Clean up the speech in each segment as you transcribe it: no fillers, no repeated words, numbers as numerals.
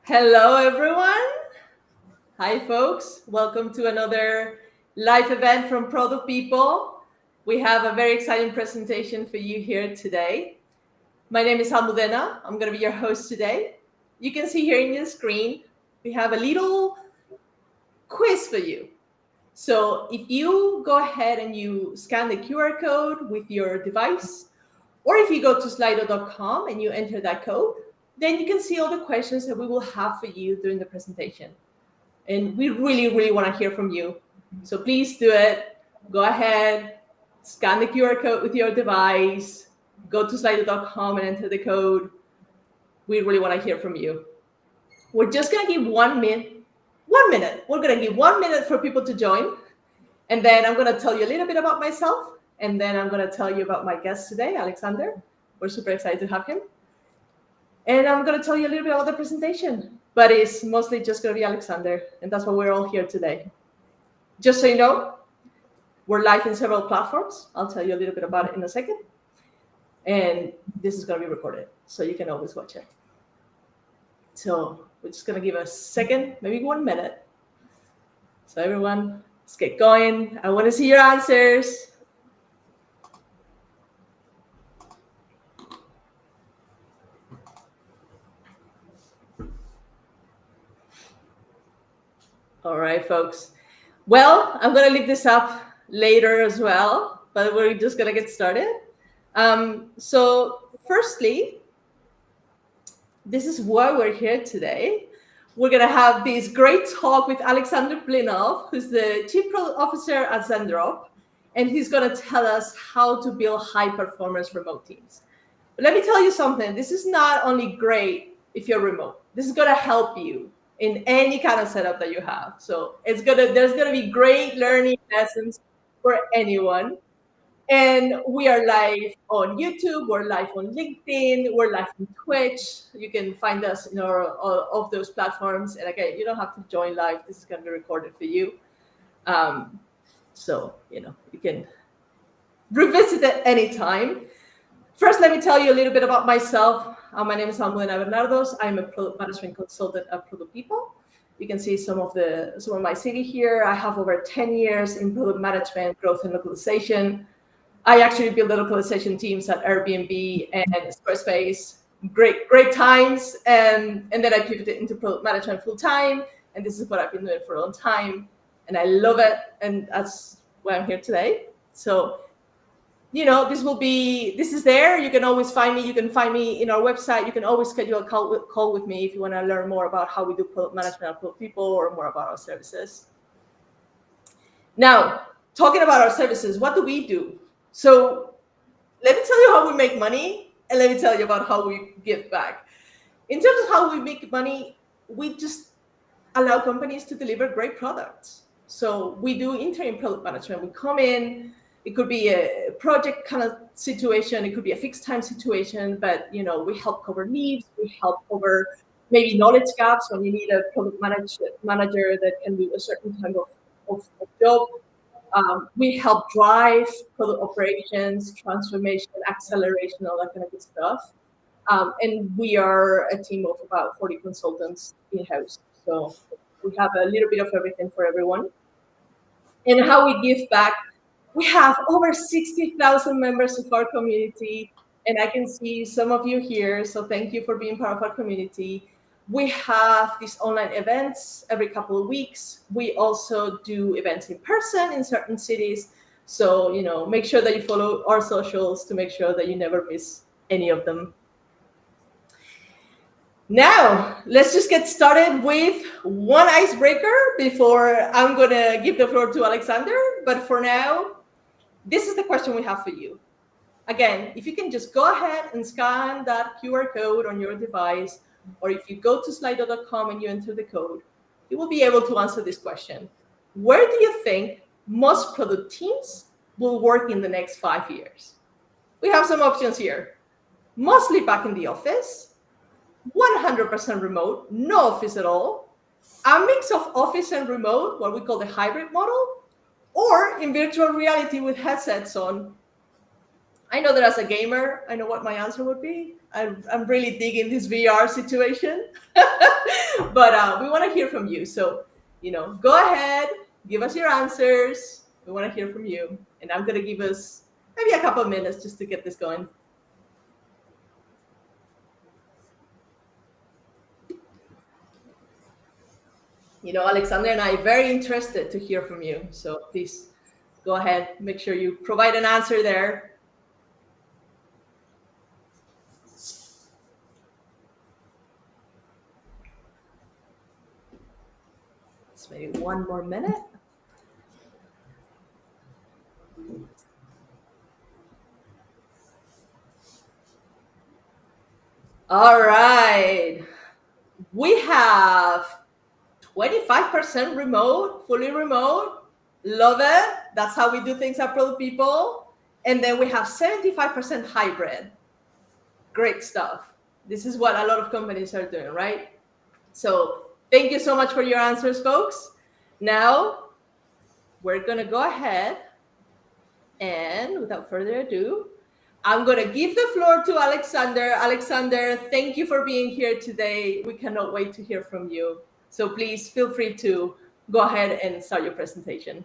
Hello, everyone. Hi, folks. Welcome to another live event from Product People. We have a very exciting presentation for you here today. My name is Almudena. I'm going to be your host today. You can see here in your screen, we have a little quiz for you. So if you go ahead and you scan the QR code with your device, or if you go to slido.com and you enter that code, then you can see all the questions that we will have for you during the presentation. And we really want to hear from you. So please do it. Go ahead, scan the QR code with your device, go to slido.com and enter the code. We really want to hear from you. We're just going to give 1 minute. 1 minute. We're going to give 1 minute for people to join. And then I'm going to tell you a little bit about myself. And then I'm going to tell you about my guest today, Alexander. We're super excited to have him. And I'm going to tell you a little bit about the presentation. But it's mostly just going to be Alexander. And that's why we're all here today. Just so you know, we're live in several platforms. I'll tell you a little bit about it in a second. And this is going to be recorded, so you can always watch it. So we're just going to give a second, maybe 1 minute. So everyone, let's get going. I want to see your answers. All right, folks. Well, I'm going to leave this up later as well, but we're just going to get started. So firstly, this is why we're here today. We're going to have this great talk with Alexander Blinov, who's the Chief Product Officer at Zendrop, and he's going to tell us how to build high-performance remote teams. But let me tell you something. This is not only great if you're remote. This is going to help you in any kind of setup that you have. So there's gonna be great learning lessons for anyone. And we are live on YouTube, we're live on LinkedIn, we're live on Twitch. You can find us in all of those platforms. And again, you don't have to join live. This is gonna be recorded for you. So, you can revisit it anytime. First, let me tell you a little bit about myself. My name is Almudena Bernardos. I'm a product management consultant at Product People. You can see some of my CV here. I have over 10 years in product management, growth, and localization. I actually build the localization teams at Airbnb and Squarespace. Great times. And then I pivoted into product management full time. And this is what I've been doing for a long time. And I love it. And that's why I'm here today. So, this is there. You can always find me. You can find me in our website. You can always schedule a call with me if you want to learn more about how we do product management at Product People or more about our services. Now, talking about our services, what do we do? So let me tell you how we make money, and let me tell you about how we give back. In terms of how we make money, we just allow companies to deliver great products. So we do interim product management. We come in. It could be a project kind of situation. It could be a fixed time situation, but we help cover needs. We help cover maybe knowledge gaps when you need a product manager that can do a certain kind of job. We help drive product operations, transformation, acceleration, all that kind of good stuff. And we are a team of about 40 consultants in-house. So we have a little bit of everything for everyone. And how we give back. We have over 60,000 members of our community, and I can see some of you here, so thank you for being part of our community. We have these online events every couple of weeks. We also do events in person in certain cities, so make sure that you follow our socials to make sure that you never miss any of them. Now, let's just get started with one icebreaker before I'm going to give the floor to Alexander, but for now, this is the question we have for you. Again, if you can just go ahead and scan that QR code on your device, or if you go to slido.com and you enter the code, you will be able to answer this question. Where do you think most product teams will work in the next 5 years? We have some options here. Mostly back in the office, 100% remote, no office at all, a mix of office and remote, what we call the hybrid model, or in virtual reality with headsets on. I know that as a gamer, I know what my answer would be. I'm really digging this VR situation. But we want to hear from you. So, go ahead, give us your answers. We want to hear from you. And I'm going to give us maybe a couple of minutes just to get this going. Alexander and I are very interested to hear from you. So please go ahead, make sure you provide an answer there. Let's maybe one more minute. All right. We have 25% remote, fully remote. Love it. That's how we do things at Product People. And then we have 75% hybrid. Great stuff. This is what a lot of companies are doing, right? So thank you so much for your answers, folks. Now we're going to go ahead and without further ado, I'm going to give the floor to Alexander. Alexander, thank you for being here today. We cannot wait to hear from you. So please feel free to go ahead and start your presentation.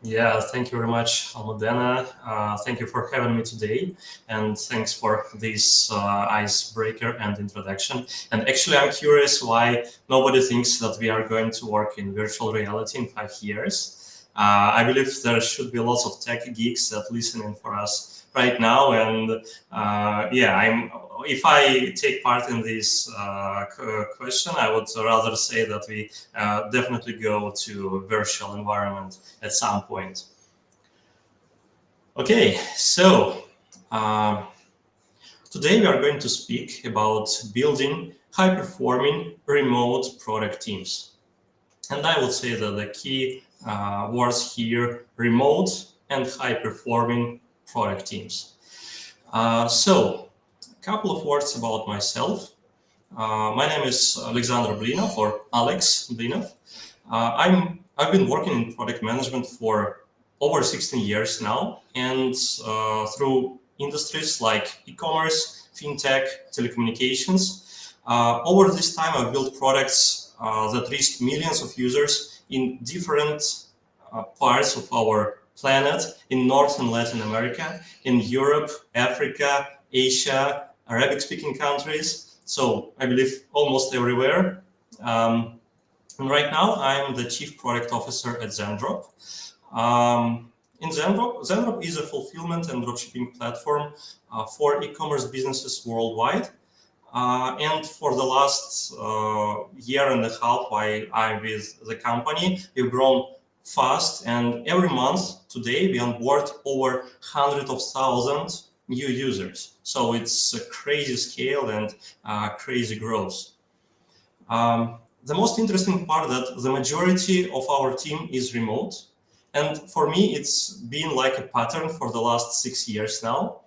Yeah, thank you very much, Almudena. Thank you for having me today, and thanks for this icebreaker and introduction. And actually, I'm curious why nobody thinks that we are going to work in virtual reality in 5 years. I believe there should be lots of tech geeks that listening for us right now, and if I take part in this question, I would rather say that we definitely go to a virtual environment at some point. Okay, so today we are going to speak about building high-performing remote product teams. And I would say that the key words here, remote and high-performing product teams. So, couple of words about myself. My name is Alexander Blinov, or Alex Blinov. I've been working in product management for over 16 years now, and through industries like e-commerce, fintech, telecommunications. Over this time, I've built products that reached millions of users in different parts of our planet, in North and Latin America, in Europe, Africa, Asia, Arabic-speaking countries, so I believe almost everywhere. And right now, I'm the Chief Product Officer at Zendrop. In Zendrop is a fulfillment and dropshipping platform for e-commerce businesses worldwide. And for the last year and a half, while I'm with the company, we've grown fast, and every month today we onboard over hundreds of thousands new users. So it's a crazy scale and crazy growth. The most interesting part that the majority of our team is remote. And for me, it's been like a pattern for the last 6 years now.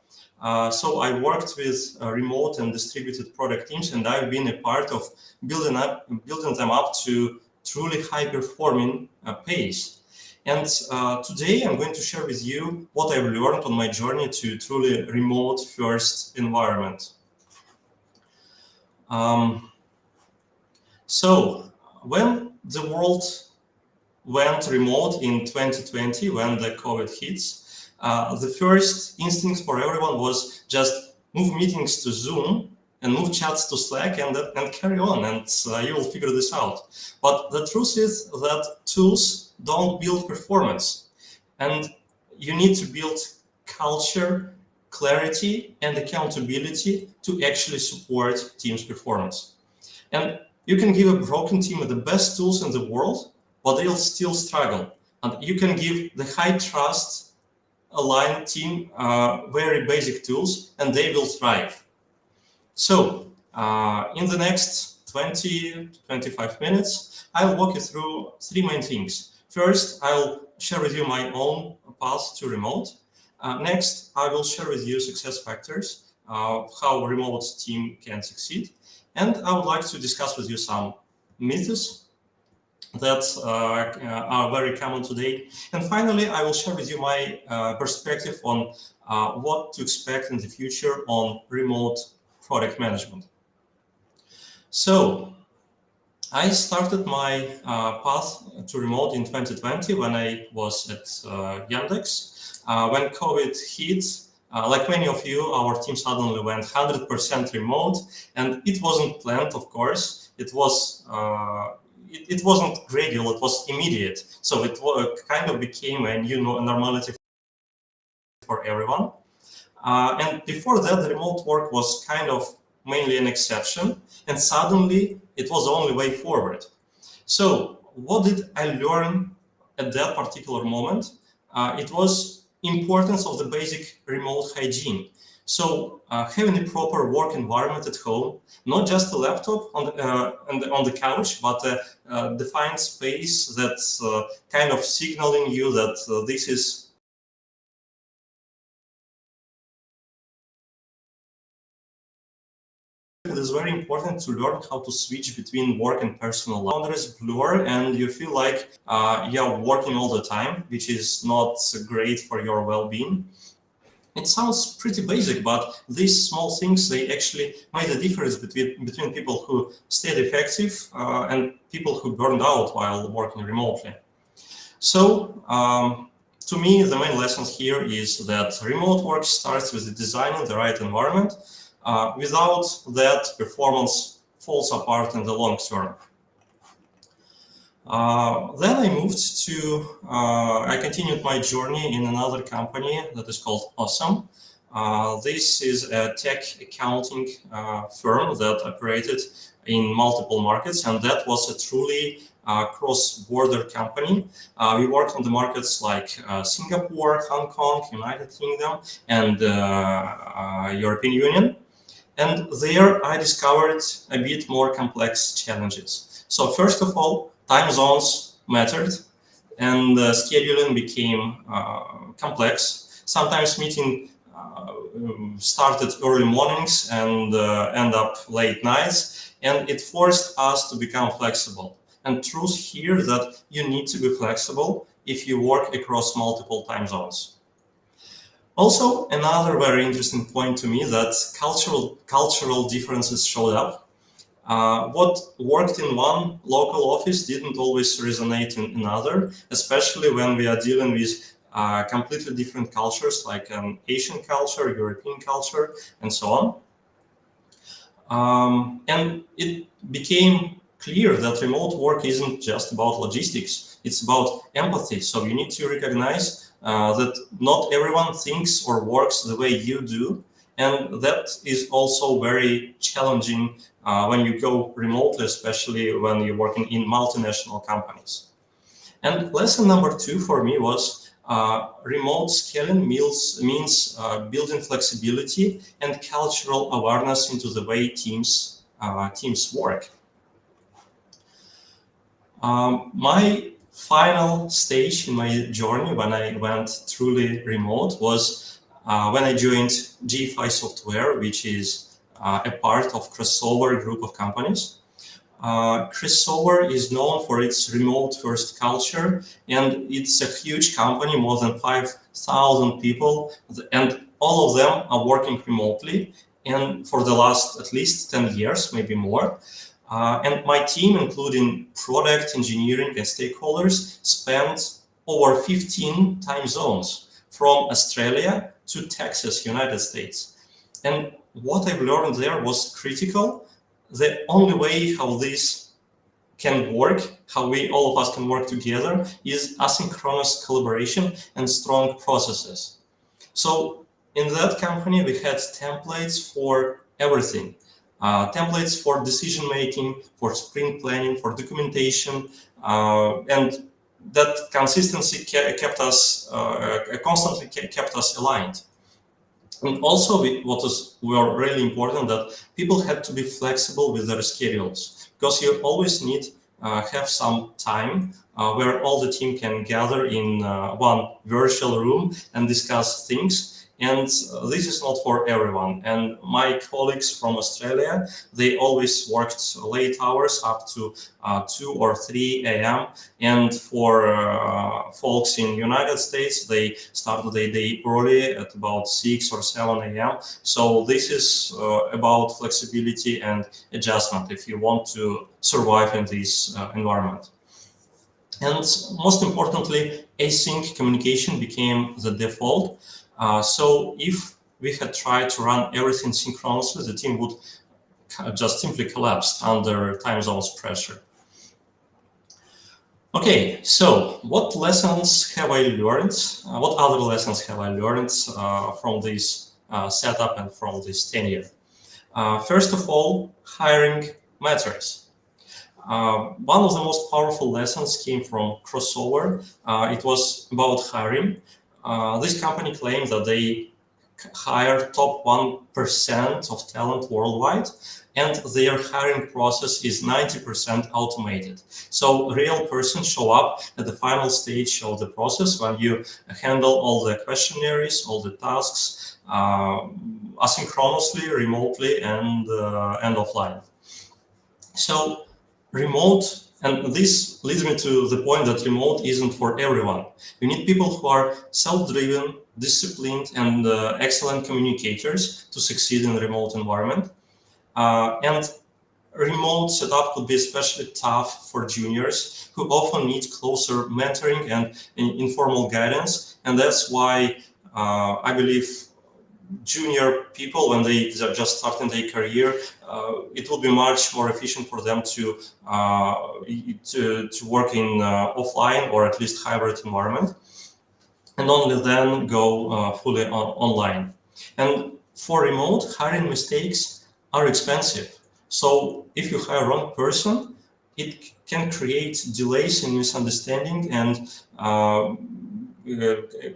So I worked with remote and distributed product teams, and I've been a part of building them up to truly high-performing pace. And today I'm going to share with you what I've learned on my journey to truly remote-first environment. So when the world went remote in 2020, when the COVID hits, the first instinct for everyone was just move meetings to Zoom and move chats to Slack and carry on, and you will figure this out. But the truth is that tools don't build performance, and you need to build culture, clarity, and accountability to actually support team's performance. And you can give a broken team the best tools in the world, but they'll still struggle. And you can give the high trust aligned team very basic tools, and they will thrive. So in the next 20 to 25 minutes, I'll walk you through 3 main things. First, I'll share with you my own path to remote. Next, I will share with you success factors, how a remote team can succeed. And I would like to discuss with you some myths that are very common today. And finally, I will share with you my perspective on what to expect in the future on remote product management. So I started my path to remote in 2020 when I was at Yandex. When COVID hit, like many of you, our team suddenly went 100% remote, and it wasn't planned, of course. It wasn't gradual, it was immediate. So it kind of became a new normality for everyone. And before that, the remote work was kind of mainly an exception, and suddenly it was the only way forward. So what did I learn at that particular moment? It was importance of the basic remote hygiene. So having a proper work environment at home, not just a laptop on the couch, but a defined space that's kind of signaling you that this is it is very important to learn how to switch between work and personal life. Boundaries blur and you feel like you're working all the time, which is not great for your well-being. It sounds pretty basic, but these small things, they actually made a difference between people who stayed effective and people who burned out while working remotely. So to me, the main lesson here is that remote work starts with designing the right environment. Without that, performance falls apart in the long term. Then I moved to, I continued my journey in another company that is called Osome. This is a tech accounting firm that operated in multiple markets, and that was a truly cross-border company. We worked on the markets like Singapore, Hong Kong, United Kingdom, and European Union. And there I discovered a bit more complex challenges. So first of all, time zones mattered and scheduling became complex. Sometimes meeting started early mornings and end up late nights, and it forced us to become flexible. And truth here that you need to be flexible if you work across multiple time zones. Also, another very interesting point to me that cultural differences showed up. What worked in one local office didn't always resonate in another, especially when we are dealing with completely different cultures like Asian culture, European culture, and so on. And it became clear that remote work isn't just about logistics, it's about empathy. So you need to recognize that not everyone thinks or works the way you do. And that is also very challenging when you go remotely, especially when you're working in multinational companies. And lesson number 2 for me was remote scaling means building flexibility and cultural awareness into the way teams work. My final stage in my journey when I went truly remote was when I joined GFI Software, which is a part of Crossover group of companies. Crossover is known for its remote-first culture, and it's a huge company, more than 5,000 people, and all of them are working remotely, and for the last at least 10 years, maybe more. And my team, including product, engineering, and stakeholders, spent over 15 time zones from Australia to Texas, United States. And what I've learned there was critical. The only way how this can work, how all of us can work together, is asynchronous collaboration and strong processes. So in that company, we had templates for everything. Templates for decision making, for sprint planning, for documentation, and that consistency constantly kept us aligned. And also, what were really important, that people had to be flexible with their schedules, because you always need have some time where all the team can gather in one virtual room and discuss things. and this is not for everyone. And my colleagues from Australia, they always worked late hours up to 2 or 3 a.m. And for folks in United States, they started their day early at about 6 or 7 a.m. So this is about flexibility and adjustment if you want to survive in this environment. And most importantly, async communication became the default. So if we had tried to run everything synchronously, the team would just simply collapse under time zones pressure. Okay, so what lessons have I learned? What other lessons have I learned from this setup and from this tenure? First of all, hiring matters. One of the most powerful lessons came from crossover. It was about hiring. This company claimed that they hire top 1% of talent worldwide, and their hiring process is 90% automated. So real persons show up at the final stage of the process when you handle all the questionnaires, all the tasks, asynchronously, remotely, and offline. So remote, and this leads me to the point that remote isn't for everyone. You need people who are self-driven, disciplined, and excellent communicators to succeed in a remote environment. And remote setup could be especially tough for juniors who often need closer mentoring and informal guidance. And that's why I believe junior people, when they are just starting their career, it will be much more efficient for them to work in offline or at least hybrid environment, and only then go fully online. And for remote, hiring mistakes are expensive. So if you hire wrong person, it can create delays and misunderstanding, and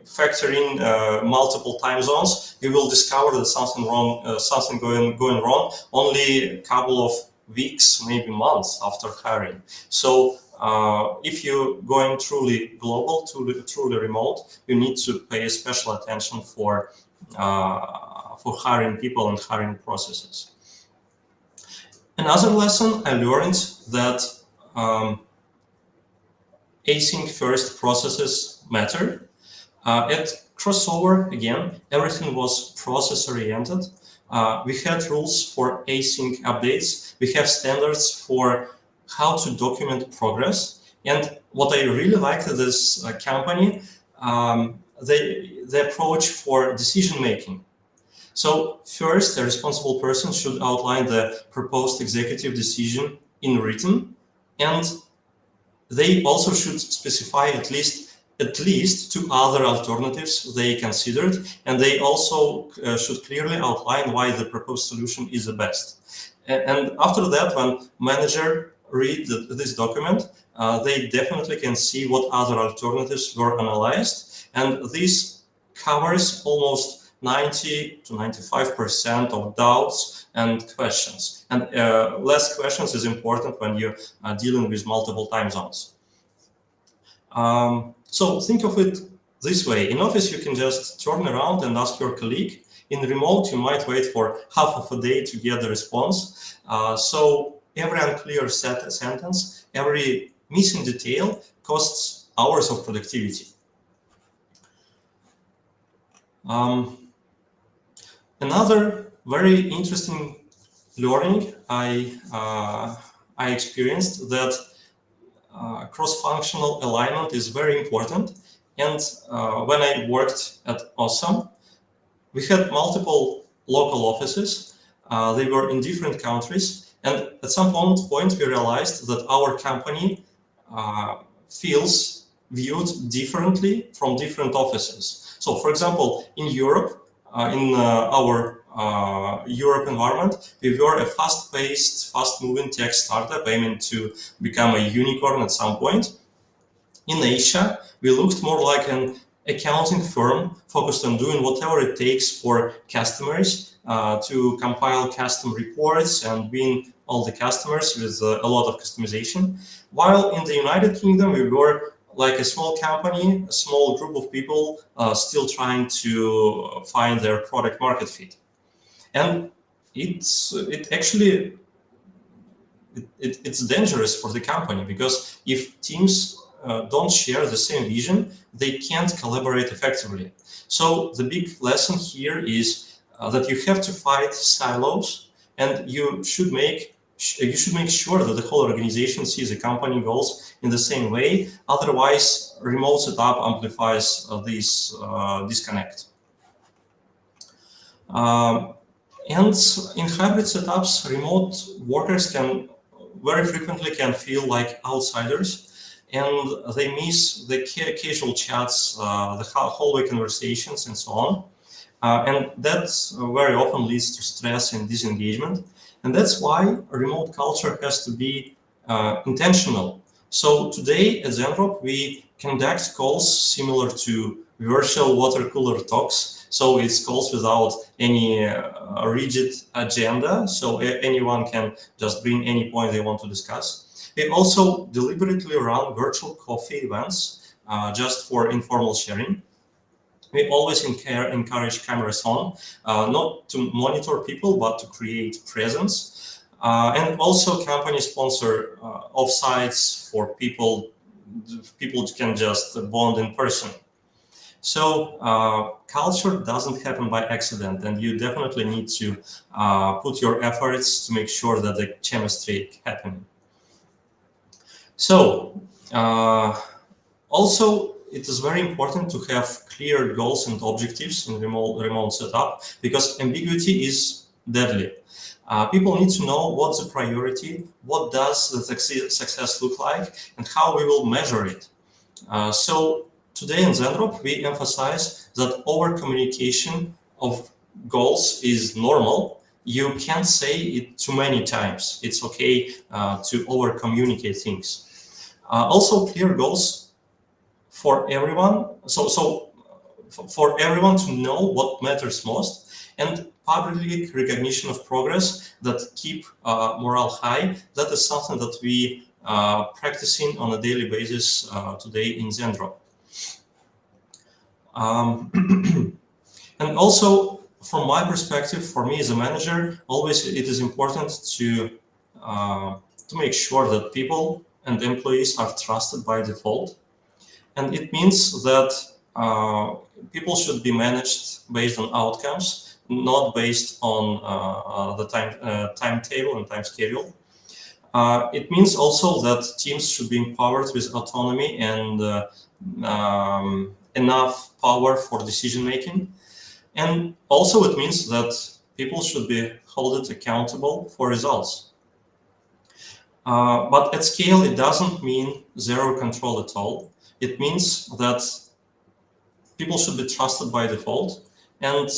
factoring multiple time zones, you will discover that something going wrong only a couple of weeks, maybe months after hiring. So if you're going truly global, truly remote, you need to pay special attention for hiring people and hiring processes. Another lesson I learned that async first processes matter. At crossover, again, everything was process oriented. We had rules for async updates. We have standards for how to document progress. And what I really liked at this company, the approach for decision making. So first, a responsible person should outline the proposed executive decision in written, and they also should specify at least 2 other alternatives they considered, and they also should clearly outline why the proposed solution is the best. And after that, when manager read this document, they definitely can see what other alternatives were analyzed, and this covers almost 90 to 95% of doubts and questions. And less questions is important when you're dealing with multiple time zones. So think of it this way. In office, you can just turn around and ask your colleague. In remote, you might wait for half of a day to get the response. So every unclear sentence, every missing detail costs hours of productivity. Another very interesting learning I experienced that cross-functional alignment is very important. And when I worked at Osome, we had multiple local offices. They were in different countries. And at some point, we realized that our company feels viewed differently from different offices. So, for example, in Europe, in our Europe environment, we were a fast-paced, fast-moving tech startup aiming to become a unicorn at some point. In Asia, we looked more like an accounting firm focused on doing whatever it takes for customers to compile custom reports and win all the customers with a lot of customization. While in the United Kingdom, we were like a small company, a small group of people still trying to find their product market fit. And it's dangerous for the company, because if teams don't share the same vision, they can't collaborate effectively. So the big lesson here is that you have to fight silos, and you should make sure that the whole organization sees the company goals in the same way. Otherwise, remote setup amplifies this disconnect. And in hybrid setups, remote workers can very frequently feel like outsiders, and they miss the casual chats, the hallway conversations, and so on. And that very often leads to stress and disengagement. And that's why remote culture has to be intentional. So today at Zendrop, we conduct calls similar to virtual water cooler talks. So it's calls without any rigid agenda. So anyone can just bring any point they want to discuss. We also deliberately run virtual coffee events just for informal sharing. We always encourage cameras on, not to monitor people, but to create presence. And also companies sponsor offsites for people can just bond in person. So culture doesn't happen by accident, and you definitely need to put your efforts to make sure that the chemistry happens. So also, it is very important to have clear goals and objectives in remote setup, because ambiguity is deadly. People need to know what's the priority, what does the success look like, and how we will measure it. So today in Zendrop, we emphasize that over-communication of goals is normal. You can't say it too many times. It's okay to over-communicate things. Also, clear goals for everyone, for everyone to know what matters most, and public recognition of progress that keep morale high. That is something that we practicing on a daily basis today in Zendrop. And also, from my perspective, for me as a manager, always it is important to make sure that people and employees are trusted by default. And it means that people should be managed based on outcomes, not based on the timetable and time schedule. It means also that teams should be empowered with autonomy and enough power for decision making. And also it means that people should be held accountable for results. But at scale, it doesn't mean zero control at all. It means that people should be trusted by default, and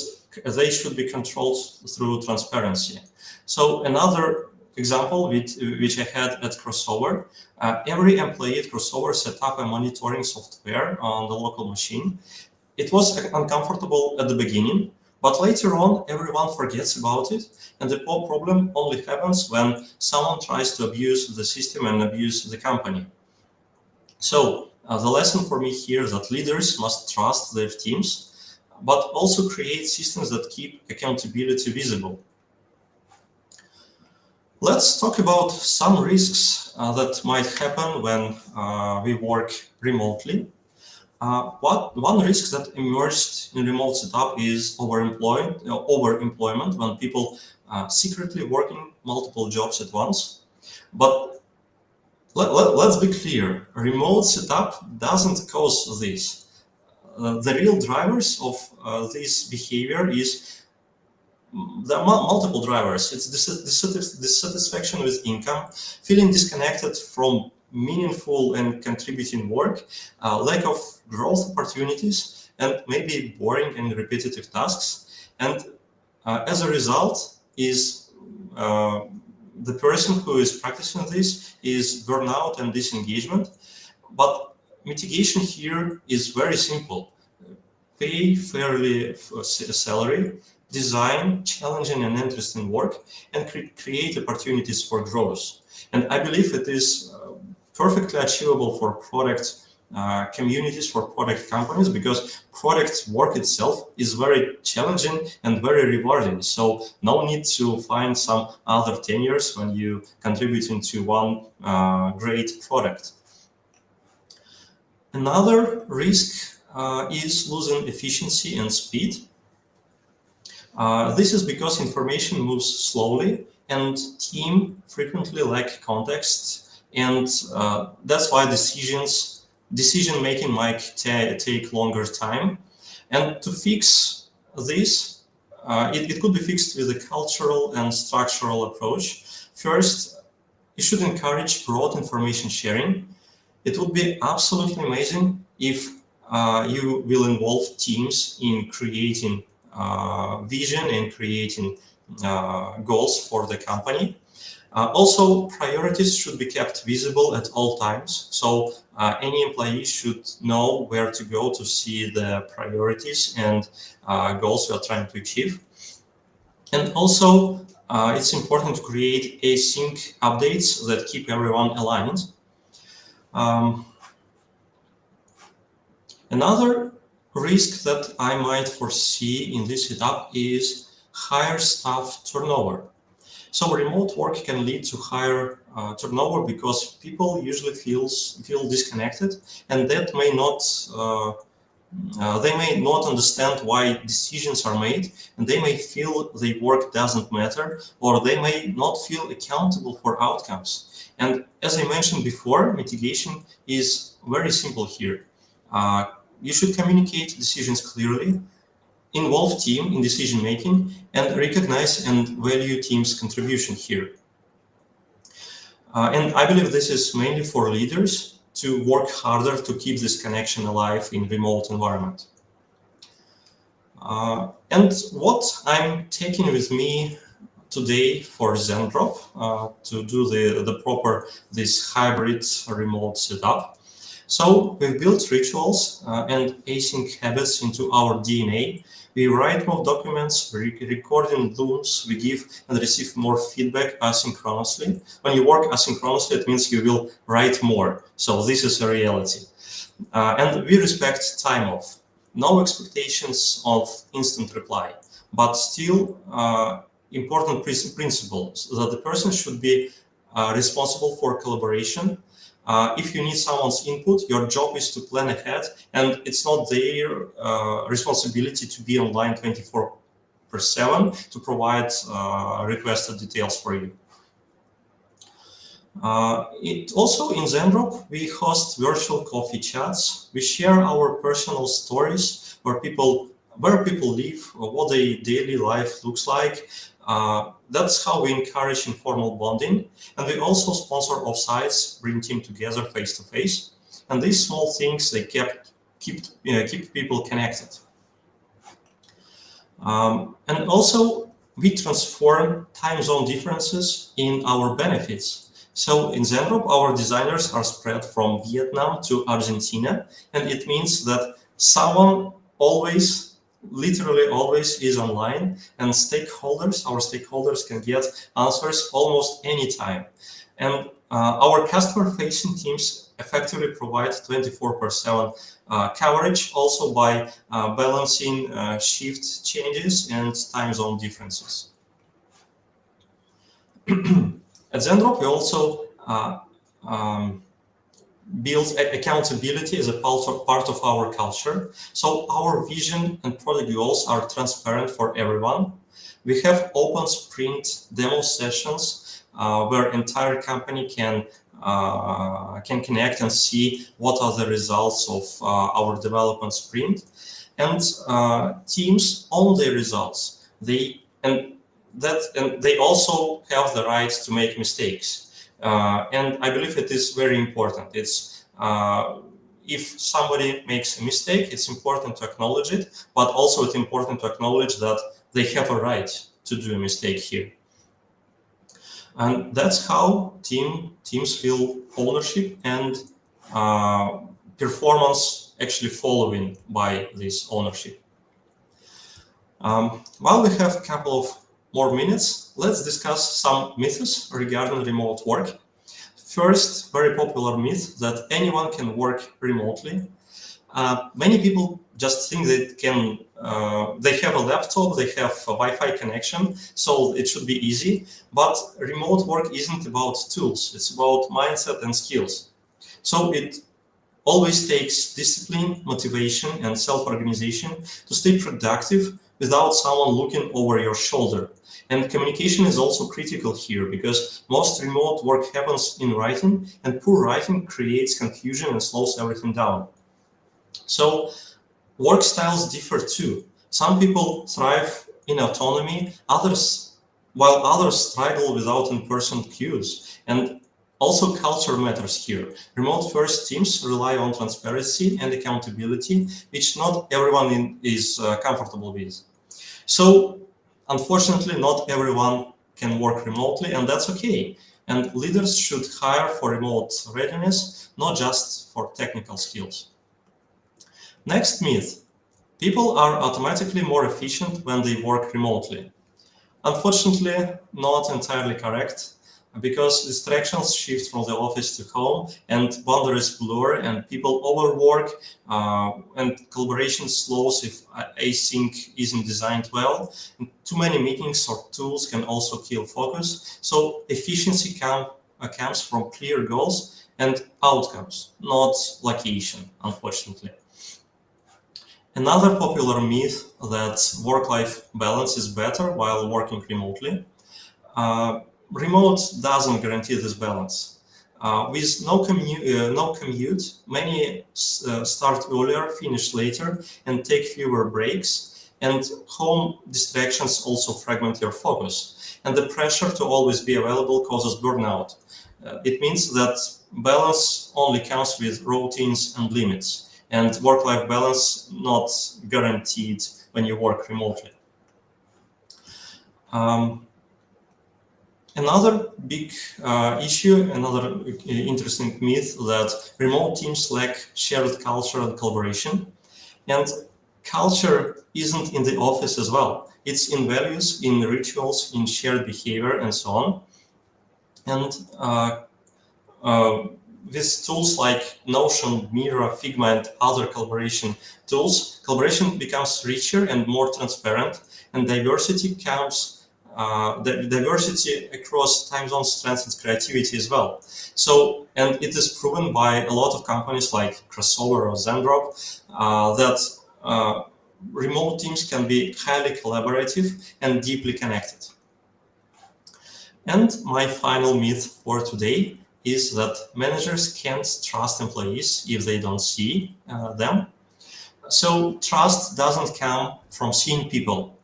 they should be controlled through transparency. So another example which I had at Crossover, every employee at Crossover set up a monitoring software on the local machine. It was uncomfortable at the beginning, but later on everyone forgets about it, and the problem only happens when someone tries to abuse the system and abuse the company. So the lesson for me here is that leaders must trust their teams, but also create systems that keep accountability visible. Let's talk about some risks that might happen when we work remotely. One risk that emerged in remote setup is overemployment, when people secretly working multiple jobs at once. But let's be clear, remote setup doesn't cause this. The real drivers of this behavior is there are multiple drivers. It's dissatisfaction with income, feeling disconnected from meaningful and contributing work, lack of growth opportunities, and maybe boring and repetitive tasks. And as a result, is the person who is practicing this is burnout and disengagement. But mitigation here is very simple. Pay fairly for a salary, design challenging and interesting work, and create opportunities for growth. And I believe it is perfectly achievable for product communities for product companies, because product work itself is very challenging and very rewarding. So no need to find some other tenures when you contributing to one great product. Another risk is losing efficiency and speed. This is because information moves slowly and team frequently lack context, and that's why decision making might take longer time. And to fix this, it could be fixed with a cultural and structural approach. First, you should encourage broad information sharing. It would be absolutely amazing if you will involve teams in creating vision and creating goals for the company. Also, priorities should be kept visible at all times. So any employee should know where to go to see the priorities and goals we are trying to achieve. And also, it's important to create async updates that keep everyone aligned. Another risk that I might foresee in this setup is higher staff turnover. So remote work can lead to higher turnover because people usually feel disconnected, and that may not they may not understand why decisions are made, and they may feel their work doesn't matter, or they may not feel accountable for outcomes. And as I mentioned before, mitigation is very simple here. You should communicate decisions clearly, involve team in decision making, and recognize and value team's contribution here. And I believe this is mainly for leaders to work harder to keep this connection alive in remote environment. And what I'm taking with me today for Zendrop to do the proper this hybrid remote setup. So we've built rituals and async habits into our DNA. We write more documents, we record in Zooms, we give and receive more feedback asynchronously. When you work asynchronously, it means you will write more. So this is a reality. And we respect time off. No expectations of instant reply, but still important principles that the person should be responsible for collaboration. If you need someone's input, your job is to plan ahead, and it's not their responsibility to be online 24/7 to provide requested details for you. It also in Zendrop, we host virtual coffee chats. We share our personal stories where people live, what their daily life looks like. That's how we encourage informal bonding, and we also sponsor offsites, bring team together face to face. And these small things they keep people connected. And also we transform time zone differences in our benefits. So in Zendrop, our designers are spread from Vietnam to Argentina, and it means that someone literally always is online, and our stakeholders can get answers almost anytime. And our customer-facing teams effectively provide 24/7 coverage, also by balancing shift changes and time zone differences. At Zendrop, we also build accountability as a part of our culture. So our vision and product goals are transparent for everyone. We have open sprint demo sessions where entire company can connect and see what are the results of our development sprint. And teams own their results. They also have the right to make mistakes. And I believe it is very important. It's if somebody makes a mistake, it's important to acknowledge it, but also it's important to acknowledge that they have a right to do a mistake here. And that's how teams feel ownership and performance actually following by this ownership. While we have a couple of more minutes, let's discuss some myths regarding remote work. First, very popular myth that anyone can work remotely. Many people just think they have a laptop, they have a Wi-Fi connection, so it should be easy. But remote work isn't about tools, it's about mindset and skills. So it always takes discipline, motivation, and self-organization to stay productive without someone looking over your shoulder. And communication is also critical here because most remote work happens in writing, and poor writing creates confusion and slows everything down. So work styles differ too. Some people thrive in autonomy, while others struggle without in-person cues. And also culture matters here. Remote-first teams rely on transparency and accountability, which not everyone is comfortable with. So unfortunately, not everyone can work remotely, and that's okay. And leaders should hire for remote readiness, not just for technical skills. Next myth. People are automatically more efficient when they work remotely. Unfortunately, not entirely correct, because distractions shift from the office to home and boundaries blur and people overwork and collaboration slows if async isn't designed well. And too many meetings or tools can also kill focus. So efficiency comes from clear goals and outcomes, not location, unfortunately. Another popular myth that work-life balance is better while working remotely. Remote doesn't guarantee this balance. With no commute, many start earlier, finish later, and take fewer breaks. And home distractions also fragment your focus. And the pressure to always be available causes burnout. It means that balance only comes with routines and limits. And work-life balance not guaranteed when you work remotely. Another big issue, another interesting myth that remote teams lack shared culture and collaboration. And culture isn't in the office as well. It's in values, in rituals, in shared behavior, and so on. And with tools like Notion, Mira, Figma, and other collaboration tools, collaboration becomes richer and more transparent, and diversity across time zones strengthens creativity as well. So, and it is proven by a lot of companies like Crossover or Zendrop that remote teams can be highly collaborative and deeply connected. And my final myth for today is that managers can't trust employees if they don't see them. So trust doesn't come from seeing people,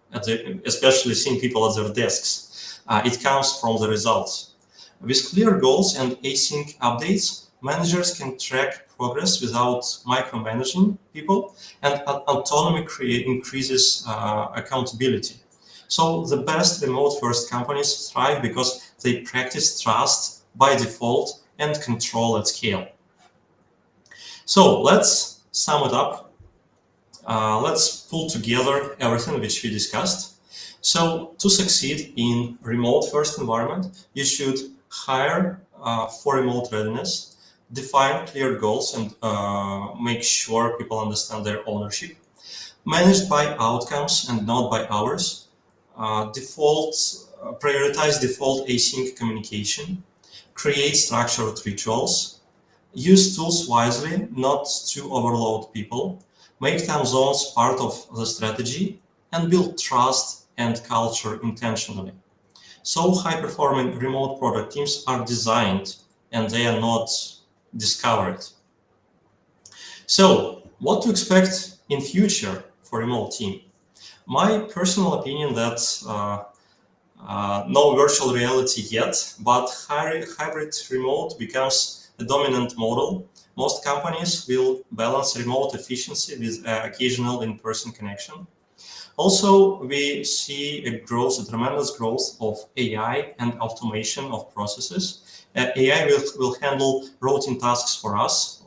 especially seeing people at their desks. It comes from the results. With clear goals and async updates, managers can track progress without micromanaging people, and autonomy increases accountability. So the best remote-first companies thrive because they practice trust by default and control at scale. So let's sum it up. Let's pull together everything which we discussed. So to succeed in remote-first environment, you should hire for remote readiness, define clear goals and make sure people understand their ownership, manage by outcomes and not by hours, prioritize default async communication, create structured rituals, use tools wisely, not to overload people, make time zones part of the strategy, and build trust and culture intentionally. So high-performing remote product teams are designed and they are not discovered. So what to expect in future for remote team? My personal opinion that no virtual reality yet, but hybrid remote becomes a dominant model. Most companies will balance remote efficiency with occasional in-person connection. Also, we see a tremendous growth of AI and automation of processes. AI will handle routine tasks for us,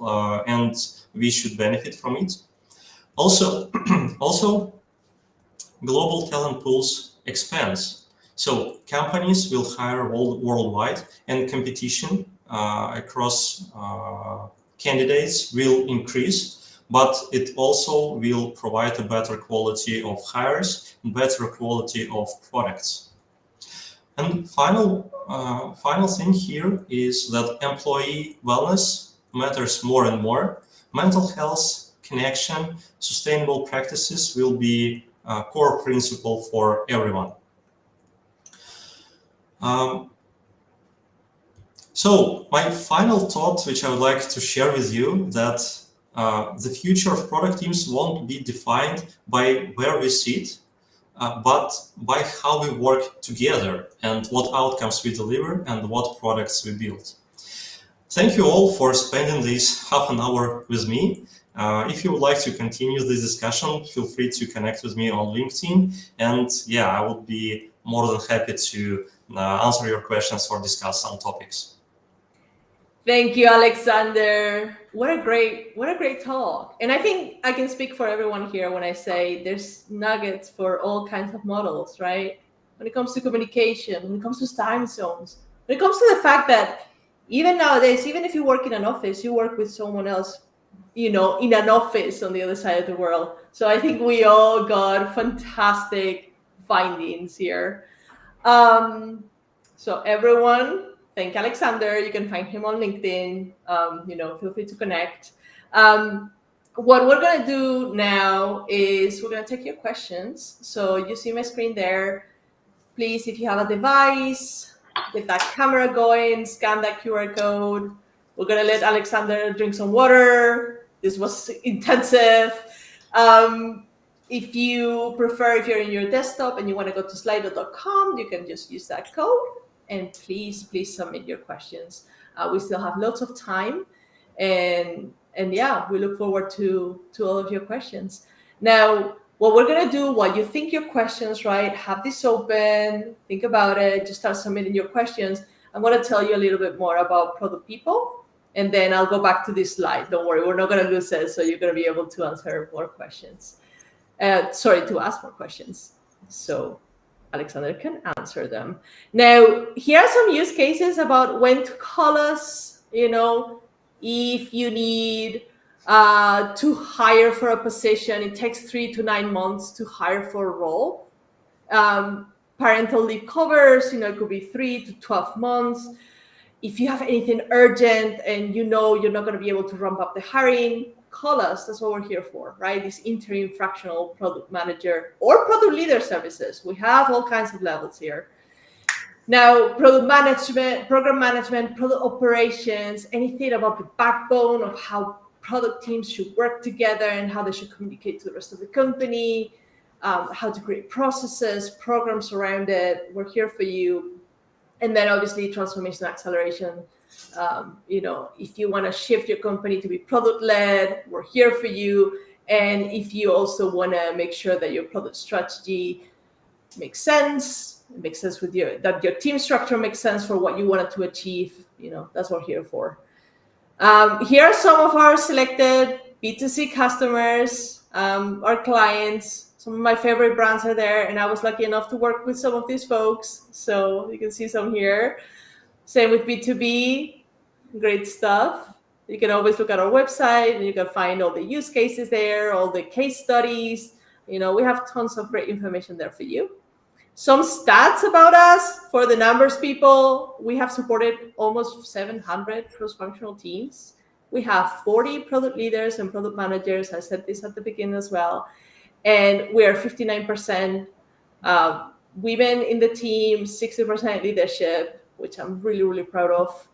and we should benefit from it. Also, global talent pools expands. So companies will hire worldwide and competition across candidates will increase, but it also will provide a better quality of hires and better quality of products. And final thing here is that employee wellness matters more and more. Mental health, connection, sustainable practices will be a core principle for everyone. So my final thought, which I would like to share with you, that the future of product teams won't be defined by where we sit, but by how we work together and what outcomes we deliver and what products we build. Thank you all for spending this half an hour with me. If you would like to continue this discussion, feel free to connect with me on LinkedIn. And yeah, I would be more than happy to answer your questions or discuss some topics. Thank you, Alexander. What a great talk. And I think I can speak for everyone here when I say there's nuggets for all kinds of models, right? When it comes to communication, when it comes to time zones, when it comes to the fact that even nowadays, even if you work in an office, you work with someone else, in an office on the other side of the world. So I think we all got fantastic findings here. So everyone, thank Alexander. You can find him on LinkedIn. Feel free to connect. What we're going to do now is we're going to take your questions. So you see my screen there. Please, if you have a device, get that camera going, scan that QR code. We're going to let Alexander drink some water. This was intensive. If you prefer, if you're in your desktop and you want to go to slido.com, you can just use that code. And please submit your questions. We still have lots of time. And yeah, we look forward to all of your questions. Now, what we're going to do while you think your questions, right, have this open, think about it, just start submitting your questions. I'm going to tell you a little bit more about product people, and then I'll go back to this slide. Don't worry, we're not going to lose it, so you're going to be able to answer more questions. To ask more questions. So Alexander can answer them. Now, here are some use cases about when to call us, if you need to hire for a position. It takes 3 to 9 months to hire for a role. Parental leave covers, it could be 3 to 12 months. If you have anything urgent and you're not going to be able to ramp up the hiring, call us. That's what we're here for, right? This interim fractional product manager or product leader services. We have all kinds of levels here. Now, product management, program management, product operations, anything about the backbone of how product teams should work together and how they should communicate to the rest of the company, how to create processes, programs around it. We're here for you. And then obviously transformation acceleration. If you want to shift your company to be product-led, we're here for you. And if you also want to make sure that your product strategy makes sense, with that your team structure makes sense for what you wanted to achieve, that's what we're here for. Here are some of our selected B2C customers, our clients. Some of my favorite brands are there, and I was lucky enough to work with some of these folks. So you can see some here. Same with B2B, great stuff. You can always look at our website and you can find all the use cases there, all the case studies. We have tons of great information there for you. Some stats about us for the numbers people. We have supported almost 700 cross-functional teams. We have 40 product leaders and product managers. I said this at the beginning as well. And we are 59% women in the team, 60% leadership, which I'm really, really proud of.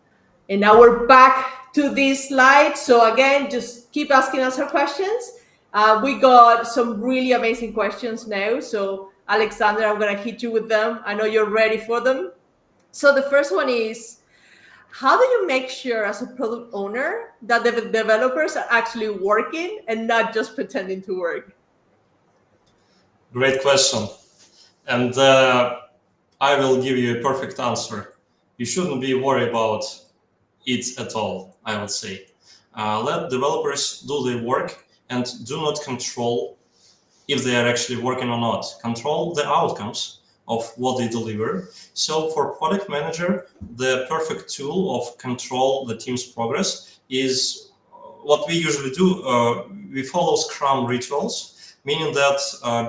And now we're back to this slide. So again, just keep asking us our questions. We got some really amazing questions now. So Alexander, I'm going to hit you with them. I know you're ready for them. So the first one is, how do you make sure as a product owner that the developers are actually working and not just pretending to work? Great question. And I will give you a perfect answer. You shouldn't be worried about it at all, I would say. Let developers do their work and do not control if they are actually working or not. Control the outcomes of what they deliver. So for product manager, the perfect tool of control the team's progress is what we usually do. We follow Scrum rituals, meaning that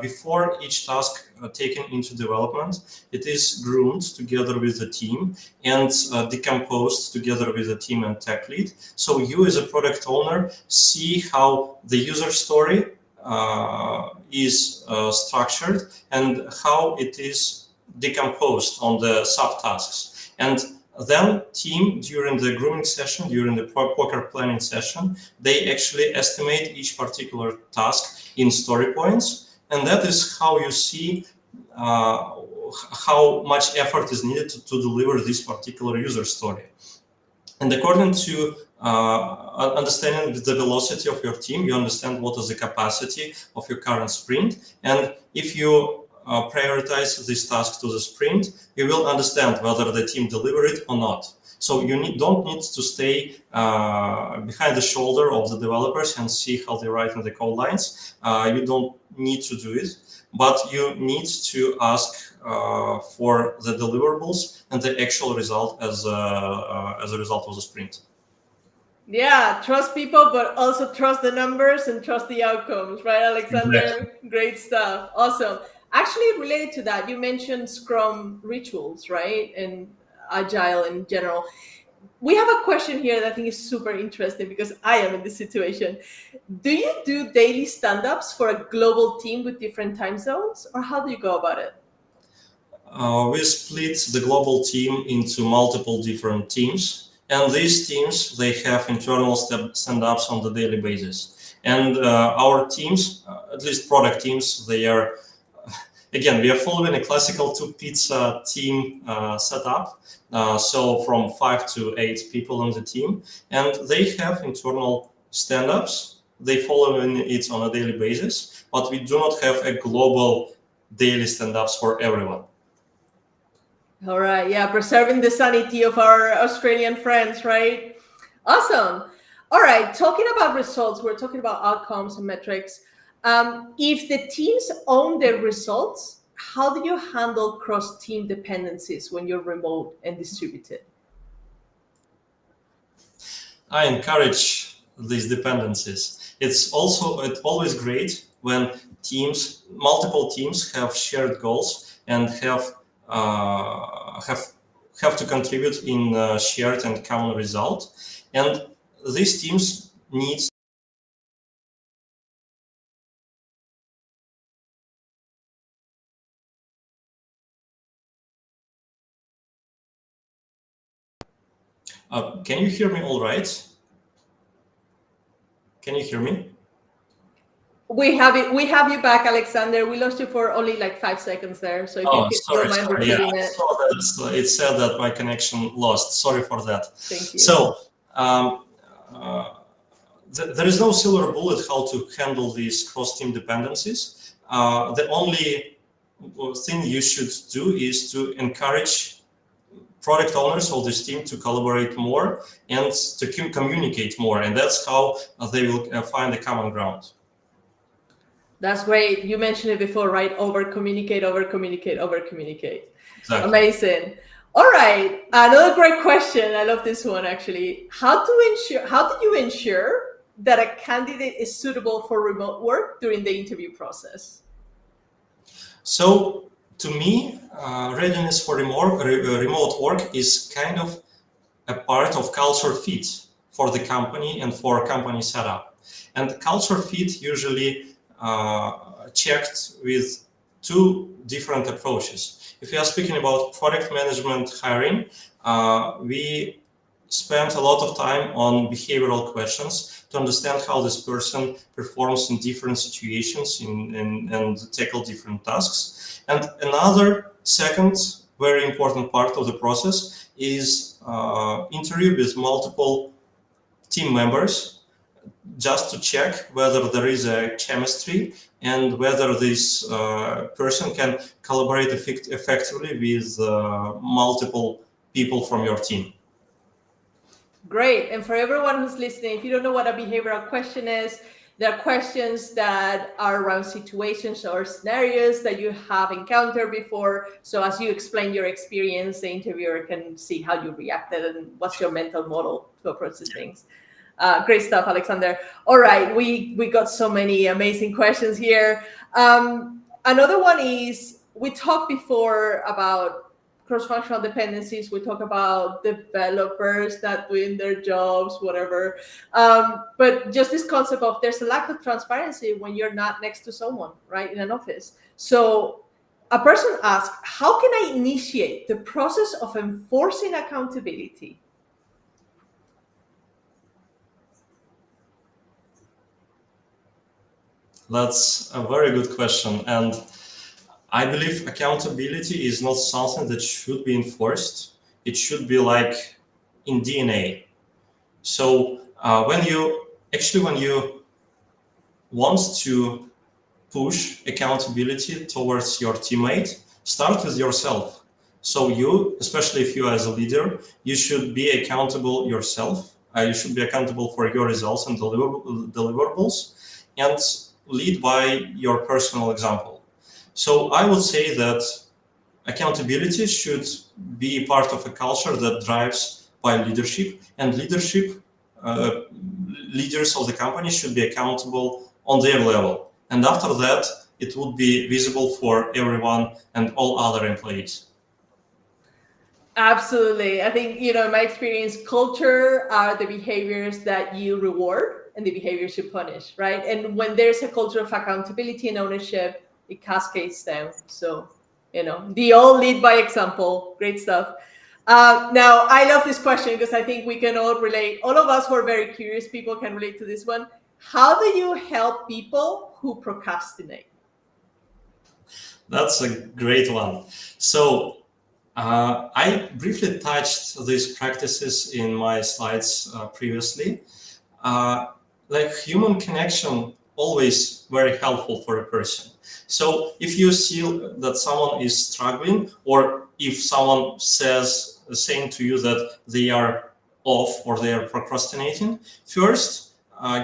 before each task taken into development, it is groomed together with the team and decomposed together with the team and tech lead. So you as a product owner see how the user story is structured and how it is decomposed on the subtasks. And then team, during the grooming session, during the poker planning session, they actually estimate each particular task in story points. And that is how you see how much effort is needed to deliver this particular user story. And according to understanding the velocity of your team, you understand what is the capacity of your current sprint. And if you prioritize this task to the sprint, you will understand whether the team delivered it or not. So you don't need to stay behind the shoulder of the developers and see how they write in the code lines. You don't need to do it, but you need to ask for the deliverables and the actual result as a result of the sprint. Yeah, trust people, but also trust the numbers and trust the outcomes, right, Alexander? Exactly. Great stuff. Awesome. Actually, related to that, you mentioned Scrum rituals, right? And Agile in general. We have a question here that I think is super interesting because I am in this situation. Do you do daily stand-ups for a global team with different time zones, or how do you go about it? We split the global team into multiple different teams. And these teams, they have internal stand-ups on the daily basis. And our teams, at least product teams, they are, again, we are following a classical two-pizza team setup. So from 5 to 8 people on the team. And they have internal stand-ups. They follow it on a daily basis. But we do not have a global daily stand-ups for everyone. All right. Yeah. Preserving the sanity of our Australian friends, right? Awesome. All right. Talking about results, we're talking about outcomes and metrics. If the teams own their results, how do you handle cross-team dependencies when you're remote and distributed? I encourage these dependencies. It's always great when multiple teams have shared goals and have to contribute in a shared and common result. And these teams need. Can you hear me all right? Can you hear me? We have it. We have you back, Alexander. We lost you for only like 5 seconds there. So if you don't mind Yeah, repeating I it. saw that it said that my connection lost. Sorry for that. Thank you. So there is no silver bullet how to handle these cross-team dependencies. The only thing you should do is to encourage product owners of this team to collaborate more and to communicate more, and that's how they will find a common ground. That's great. You mentioned it before, right? Over communicate, over communicate, over communicate. Exactly. Amazing. All right. Another great question. I love this one actually. How do you ensure that a candidate is suitable for remote work during the interview process? So to me, readiness for remote work is kind of a part of culture fit for the company and for company setup. And culture fit usually checked with 2 different approaches. If we are speaking about product management hiring, we spent a lot of time on behavioral questions to understand how this person performs in different situations and tackle different tasks. And another second very important part of the process is interview with multiple team members just to check whether there is a chemistry and whether this person can collaborate effectively with multiple people from your team. Great. And for everyone who's listening, if you don't know what a behavioral question is, There are questions that are around situations or scenarios that you have encountered before. So as you explain your experience, the interviewer can see how you reacted and what's your mental model to approach these things. Great stuff, Alexander. All right, we got so many amazing questions here. Another one is, we talked before about cross-functional dependencies. We talk about developers not doing their jobs, whatever. But just this concept of there's a lack of transparency when you're not next to someone, right, in an office. So a person asks, how can I initiate the process of enforcing accountability? That's a very good question. And I believe accountability is not something that should be enforced. It should be like in DNA. So when you want to push accountability towards your teammate, start with yourself. So you, especially if you as a leader, you should be accountable yourself. You should be accountable for your results and deliverables, and lead by your personal example. So I would say that accountability should be part of a culture that drives by leadership, and leadership, leaders of the company should be accountable on their level. And after that, it would be visible for everyone and all other employees. Absolutely. I think, in my experience, culture are the behaviors that you reward and the behaviors you punish, right? And when there's a culture of accountability and ownership, it cascades down. So, the all lead by example. Great stuff. Now, I love this question because I think we can all relate. All of us who are very curious people can relate to this one. How do you help people who procrastinate? That's a great one. So I briefly touched these practices in my slides previously. Like human connection, always very helpful for a person. So if you see that someone is struggling, or if someone saying to you that they are off or they are procrastinating, first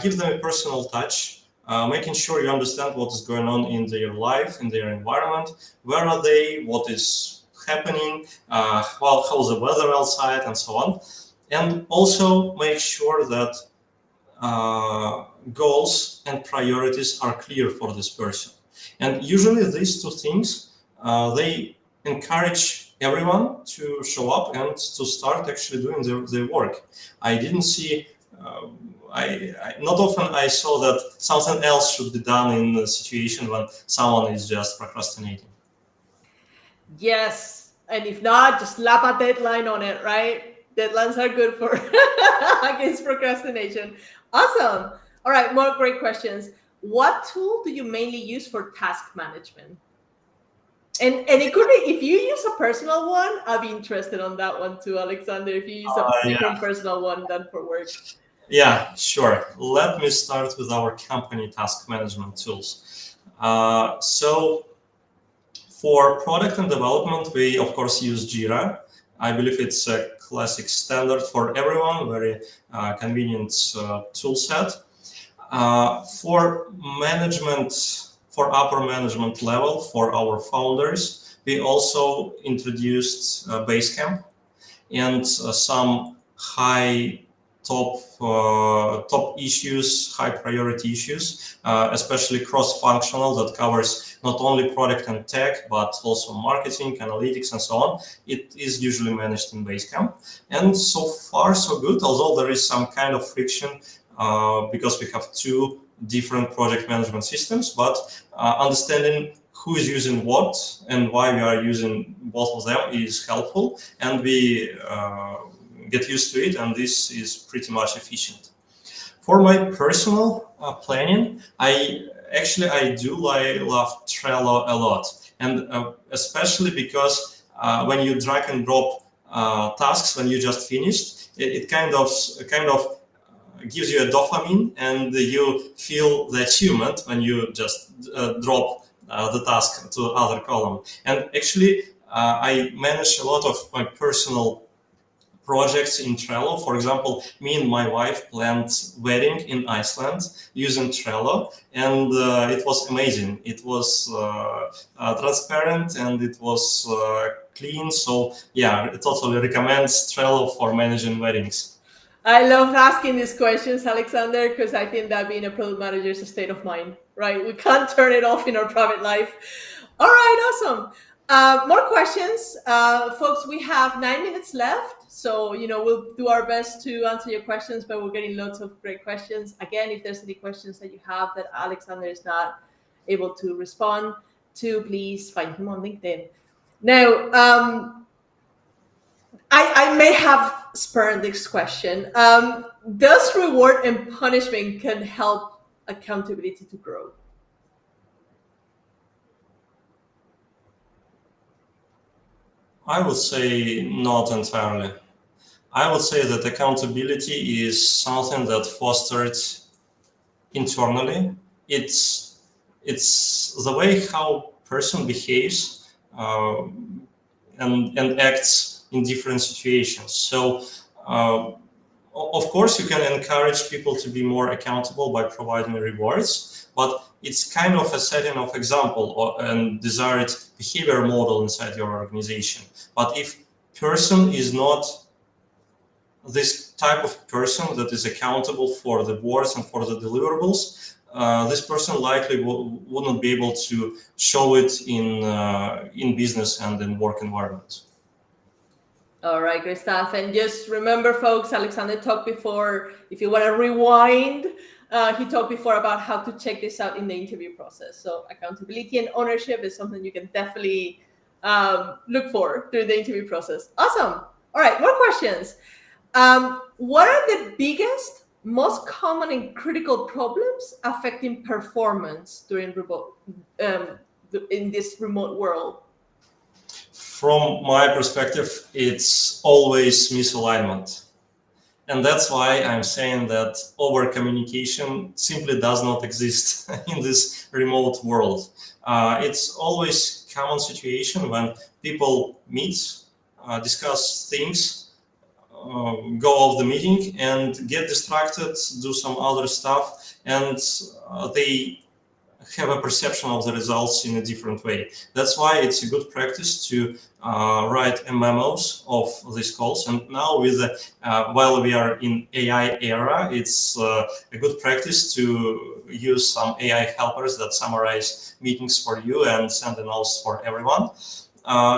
give them a personal touch, making sure you understand what is going on in their life, in their environment, where are they, what is happening, how's the weather outside, and so on. And also make sure that goals and priorities are clear for this person. And usually these two things, they encourage everyone to show up and to start actually doing their work. I didn't see, not often I saw that something else should be done in a situation when someone is just procrastinating. Yes. And if not, just slap a deadline on it, right? Deadlines are good for against procrastination. Awesome. All right, more great questions. What tool do you mainly use for task management? And it could be, if you use a personal one, I'd be interested on that one too, Alexander, if you use a different personal one than for work. Yeah, sure. Let me start with our company task management tools. So for product and development, we of course use Jira. I believe it's a classic standard for everyone, very convenient tool set. For management, for upper management level, for our founders, we also introduced Basecamp and some top issues, high priority issues, especially cross-functional, that covers not only product and tech, but also marketing, analytics, and so on. It is usually managed in Basecamp. And so far, so good, although there is some kind of friction because we have two different project management systems, but understanding who is using what and why we are using both of them is helpful, and we get used to it, and this is pretty much efficient. For my personal planning, I do love Trello a lot, and especially because when you drag and drop tasks when you just finished, it kind of gives you a dopamine, and you feel the achievement when you just drop the task to the other column. And actually, I manage a lot of my personal projects in Trello. For example, me and my wife planned wedding in Iceland using Trello, and it was amazing. It was transparent and it was clean. So yeah, I totally recommend Trello for managing weddings. I love asking these questions, Alexander, because I think that being a product manager is a state of mind, right? We can't turn it off in our private life. All right, awesome. More questions. Folks, we have 9 minutes left. So, we'll do our best to answer your questions, but we're getting lots of great questions. Again, if there's any questions that you have that Alexander is not able to respond to, please find him on LinkedIn. Now, I may have spurned this question. Does reward and punishment can help accountability to grow? I would say not entirely. I would say that accountability is something that fostered internally. It's the way how person behaves and acts in different situations. So of course you can encourage people to be more accountable by providing rewards, but it's kind of a setting of example and desired behavior model inside your organization. But if person is not this type of person that is accountable for the words and for the deliverables, this person likely wouldn't be able to show it in business and in work environment. All right, great stuff. And just remember, folks, Alexander talked before, if you want to rewind, he talked before about how to check this out in the interview process. So accountability and ownership is something you can definitely look for through the interview process. Awesome. All right, more questions. What are the biggest, most common and critical problems affecting performance during remote in this remote world? From my perspective, it's always misalignment. And that's why I'm saying that over communication simply does not exist in this remote world. It's always a common situation when people meet, discuss things, go off the meeting and get distracted, do some other stuff, and they have a perception of the results in a different way. That's why it's a good practice to write memos of these calls. And now with while we are in AI era, it's a good practice to use some AI helpers that summarize meetings for you and send the notes for everyone.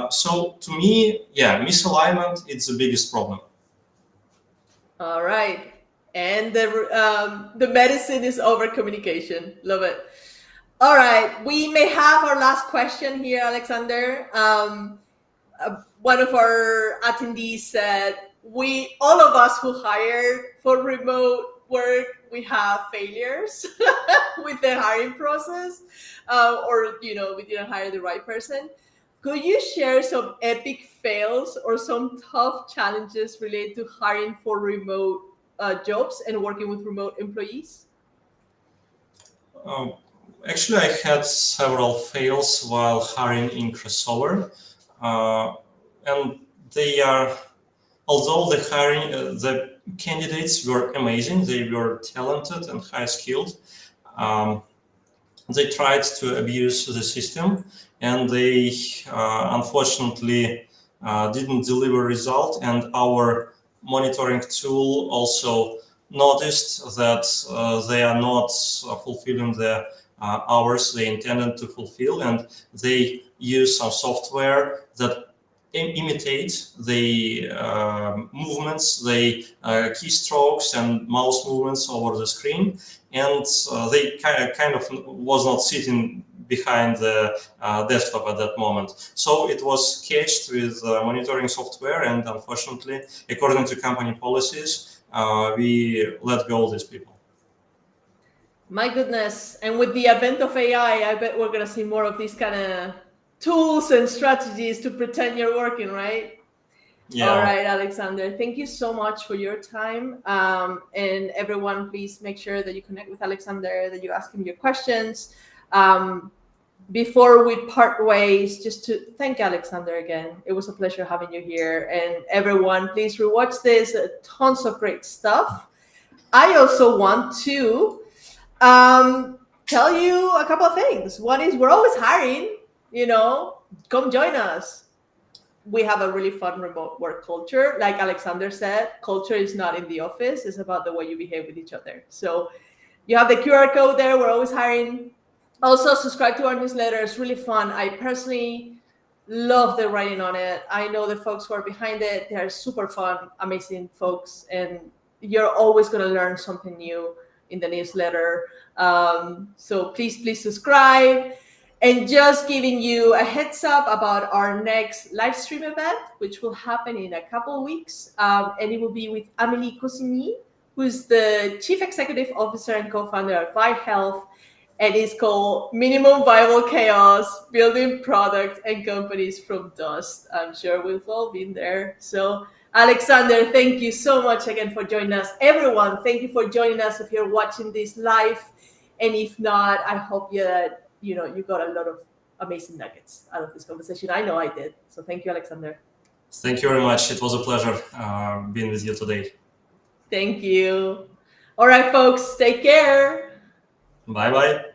So to me, yeah, misalignment is the biggest problem. All right. And the medicine is over communication. Love it. All right. We may have our last question here, Alexander. One of our attendees said, all of us who hired for remote work, we have failures with the hiring process, or we didn't hire the right person. Could you share some epic fails or some tough challenges related to hiring for remote jobs and working with remote employees? Actually, I had several fails while hiring in Crossover, and they are, although the candidates were amazing, they were talented and high skilled. They tried to abuse the system, and they unfortunately didn't deliver result. And our monitoring tool also noticed that they are not fulfilling the hours they intended to fulfill, and they use some software that imitate the movements, the keystrokes and mouse movements over the screen, and they kind of was not sitting behind the desktop at that moment. So it was catched with monitoring software, and unfortunately, according to company policies, we let go of these people. My goodness. And with the advent of AI, I bet we're going to see more of these kind of tools and strategies to pretend you're working, right? Yeah. All right, Alexander, thank you so much for your time. And everyone, please make sure that you connect with Alexander, that you ask him your questions. before we part ways, just to thank Alexander again. It was a pleasure having you here. And everyone, please rewatch this. Tons of great stuff. I also want to tell you a couple of things. One is we're always hiring, come join us. We have a really fun remote work culture. Like Alexander said, culture is not in the office. It's about the way you behave with each other. So you have the QR code there. We're always hiring. Also, subscribe to our newsletter. It's really fun. I personally love the writing on it. I know the folks who are behind it. They are super fun, amazing folks. And you're always going to learn something new in the newsletter. So please subscribe. And just giving you a heads up about our next live stream event, which will happen in a couple of weeks. And it will be with Amélie Cosigny, who's the Chief Executive Officer and co-founder of Vi Health. And it's called Minimum Viable Chaos, Building Products and Companies from Dust. I'm sure we've all been there. So Alexander, thank you so much again for joining us. Everyone, thank you for joining us if you're watching this live. And if not, I hope you got a lot of amazing nuggets out of this conversation. I know I did. So thank you, Alexander. Thank you very much. It was a pleasure being with you today. Thank you. All right, folks, take care. Bye-bye.